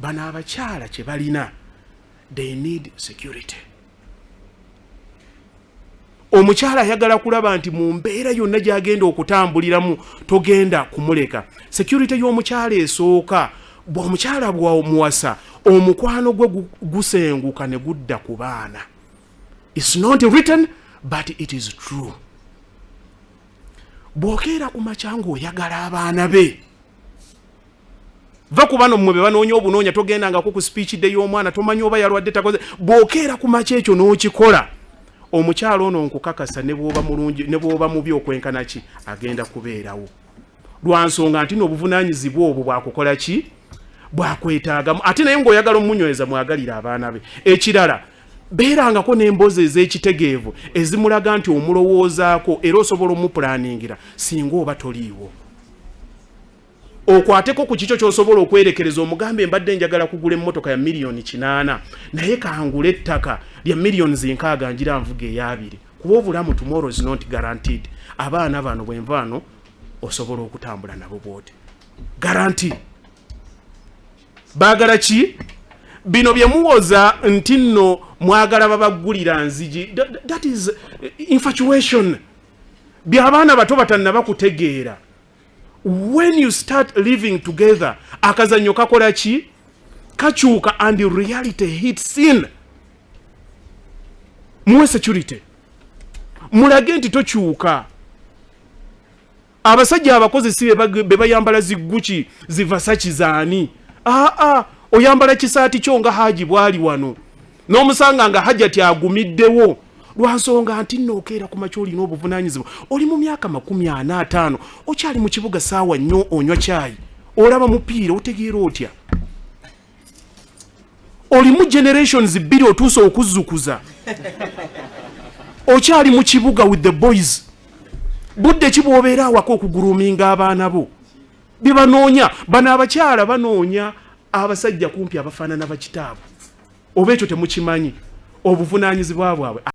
bano abakyala kye balina, they need security. Omukyala ayagala kulaba nti mu mbeera yonna gy'agenda okutambuliramu togenda kumuleka. Security y'omukyala esooka, bw'omukyala bw'omuwasa omukwano gwe gusenguka ne gudda ku baana. It's not written but it is true. Bw'okeera ku macyango oyagala abaana be, va ku bano mmwe be banoonya obunoonya togendangako ku speech day y'omwana tomanyi oba yalwadde takoze. Bw'okeera ku maca ekyo n'okikola, omukyalo ono nkukakasa ne bw'oba mulungi ne bw'oba mubi okwenkana ki agenda kubeerawo. Lwa nsonga nti n'obuvunaanyizibwa obwo bwakukola ki, bwakwetaagamu. Ate naye ng'oyagala omunyweza mwagalira abaana be. Ekirala, beerangako n'emboozi ez'ekitegeevu ezimulaga nti omulowoozaako era osobola omupulaningira singa oba toliiwo. Okwateko ku kikyo ky'osobola okwerekereza omugambe mbadde njagala kugula emmotoka ya miliyoni 8 naye kangula ettaka lya miliyoni 6 ngira nvuga eyabiri. Kuba obulamu tomorrow is not guaranteed. Abaana bano bwenvaano osobola okutambula nabo bwoti. Guarantee. Baagala ki? Bino bye muwoza nti nno mwagala babagulira nzigi. That is infatuation. By'abaana bato batannaba kutegeera. When you start living together, akazanyo kakola ki? Kachuka and the reality hits in. Muwe security. Mulage nti tokyuka. Abasajja abakozi si be bayambala ziguchi zivasachi zaani. Oyambala kisaati kyo nga Haji bwali wano. N'omusanga nga Haji ati agumiddewo. Lwansonga nti nno okeera ku makyoli n'obuvunaanyizibwa. Oli mu myaka 45, okyali mu kibuga saawa nnyo onywa caayi. Olaba mupiira otegeera otya. Oli mu generations 2 otuusa okuzzukuza. Okyali mu kibuga with the boys. Budde ki bw'obeera awaka okuguruminga abaana bo. Bye banoonya, bano abakyala banoonya abasajja kumpi abafaanana bakitaabwe. Oba ekyo temukimanyi obuvunaanyizibwa bwabwe.